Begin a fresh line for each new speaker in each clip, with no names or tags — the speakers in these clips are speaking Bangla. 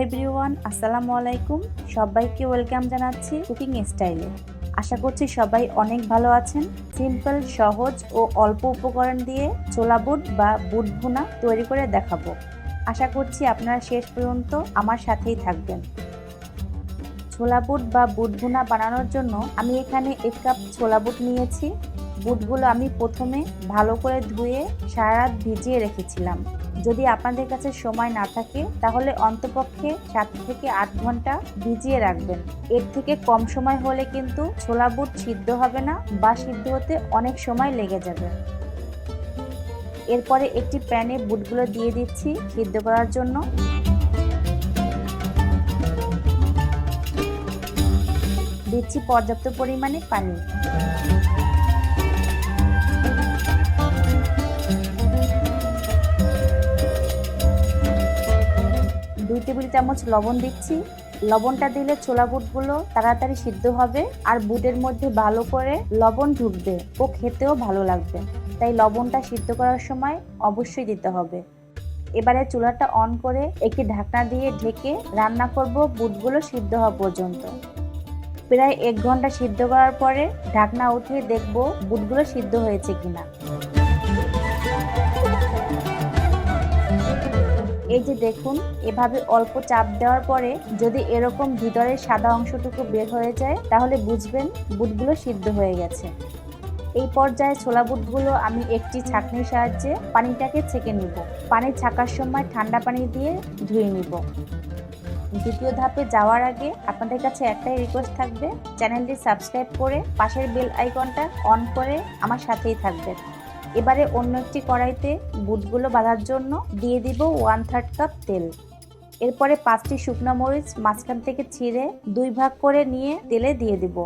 এভরিওয়ান, আসসালামু আলাইকুম। সবাইকে ওয়েলকাম জানাচ্ছি কুকিং স্টাইলে। আশা করছি সবাই অনেক ভালো আছেন। সিম্পল, সহজ ও অল্প উপকরণ দিয়ে ছোলা বুট বা বুট ভুনা তৈরি করে দেখাবো। আশা করছি আপনারা শেষ পর্যন্ত আমার সাথেই থাকবেন। ছোলা বুট বা বুট ভুনা বানানোর জন্য আমি এখানে 1 কাপ ছোলা বুট নিয়েছি। বুটগুলো আমি প্রথমে ভালো করে ধুয়ে সারা রাত ভিজিয়ে রেখেছিলাম। যদি আপনাদের কাছে সময় না থাকে তাহলে অন্তপক্ষে 7 থেকে 8 ঘন্টা ভিজিয়ে রাখবেন। এর থেকে কম সময় হলে কিন্তু ছোলা বুট সিদ্ধ হবে না বা সিদ্ধ হতে অনেক সময় লেগে যাবে। এরপরে একটি প্যানে বুটগুলো দিয়ে দিচ্ছি সিদ্ধ করার জন্য। দিচ্ছি পর্যাপ্ত পরিমাণে পানি। 2 টেবিল চামচ লবণ দিচ্ছি। লবণটা দিলে ছোলা বুটগুলো তাড়াতাড়ি সিদ্ধ হবে আর বুটের মধ্যে ভালো করে লবণ ঢুকবে ও খেতেও ভালো লাগবে। তাই লবণটা সিদ্ধ করার সময় অবশ্যই দিতে হবে। এবারে চুলাটা অন করে একটি ঢাকনা দিয়ে ঢেকে রান্না করব বুটগুলো সিদ্ধ হওয়া পর্যন্ত। প্রায় 1 ঘন্টা সিদ্ধ করার পরে ঢাকনা উঠিয়ে দেখব বুটগুলো সিদ্ধ হয়েছে কিনা। এই যে দেখুন, এভাবে অল্প চাপ দেওয়ার পরে যদি এরকম ভিতরের সাদা অংশটুকু বের হয়ে যায় তাহলে বুঝবেন বুটগুলো সিদ্ধ হয়ে গেছে। এই পর্যায়ে ছোলা বুটগুলো আমি একটি ছাঁকনির সাহায্যে পানিটাকে ছেঁকে নিব। পানি ছাঁকার সময় ঠান্ডা পানি দিয়ে ধুয়ে নিব। দ্বিতীয় ধাপে যাওয়ার আগে আপনাদের কাছে একটাই রিকোয়েস্ট থাকবে, চ্যানেলটি সাবস্ক্রাইব করে পাশের বেল আইকনটা অন করে আমার সাথেই থাকবেন। এবারে অন্য একটি কড়াইতে বুটগুলো ভাজার জন্য দিয়ে দিব 1/3 কাপ তেল। এরপরে 5টি শুকনো মরিচ মাঝখান থেকে ছিঁড়ে 2 ভাগ করে নিয়ে তেলে দিয়ে দিব।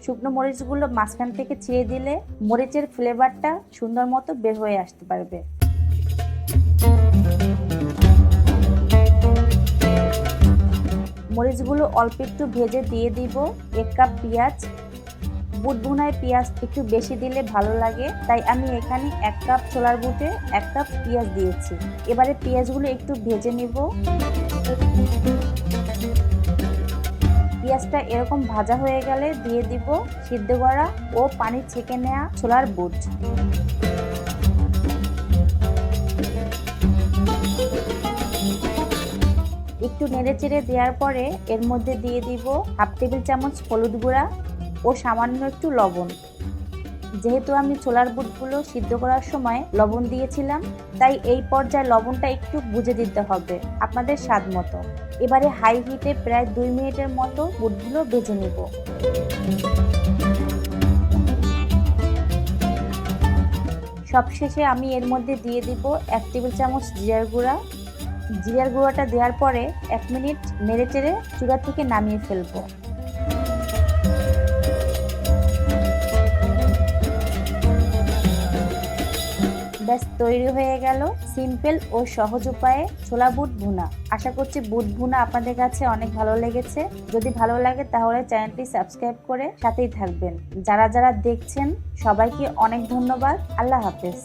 শুকনো মরিচগুলো মাঝখান থেকে ছিঁড়ে দিলে মরিচের ফ্লেভারটা সুন্দর মতো বের হয়ে আসতে পারবে। মরিচগুলো অল্প একটু ভেজে দিয়ে দিব 1 কাপ পেঁয়াজ। বুট ভুনায় পেঁয়াজ একটু বেশি দিলে ভালো লাগে, তাই আমি এখানে 1 কাপ ছোলার বুটে 1 কাপ পেঁয়াজ দিয়েছি। এবারে পেঁয়াজগুলো একটু ভেজে নিব। পেঁয়াজটা এরকম ভাজা হয়ে গেলে দিয়ে দিব সিদ্ধ করা ও পানি ছেঁকে নেওয়া ছোলার বুট। একটু নেড়েচেড়ে দেওয়ার পরে এর মধ্যে দিয়ে দিব 1/2 টেবিল চামচ হলুদ গুঁড়া ও সামান্য একটু লবণ। যেহেতু আমি ছোলার বুটগুলো সিদ্ধ করার সময় লবণ দিয়েছিলাম, তাই এই পর্যায়ে লবণটা একটু বুঝে দিতে হবে আপনাদের স্বাদ মতো। এবারে হাই হিটে প্রায় 2 মিনিটের মতো বুটগুলো ভেজে নেব। সবশেষে আমি এর মধ্যে দিয়ে দিব 1 টেবিল চামচ জিরার গুঁড়া। জিরার গুঁড়াটা দেওয়ার পরে 1 মিনিট নেড়েচেড়ে চুলা থেকে নামিয়ে ফেলবো। ব্যাস তৈরি হয়ে গেল সিম্পল ও সহজ উপায়ে ছোলা বুট ভুনা। আশা করছি বুট ভুনা আপনাদের কাছে অনেক ভালো লেগেছে। যদি ভালো লাগে তাহলে চ্যানেলটি সাবস্ক্রাইব করে সাথেই থাকবেন। যারা যারা দেখছেন সবাইকে অনেক ধন্যবাদ। আল্লাহ হাফেজ।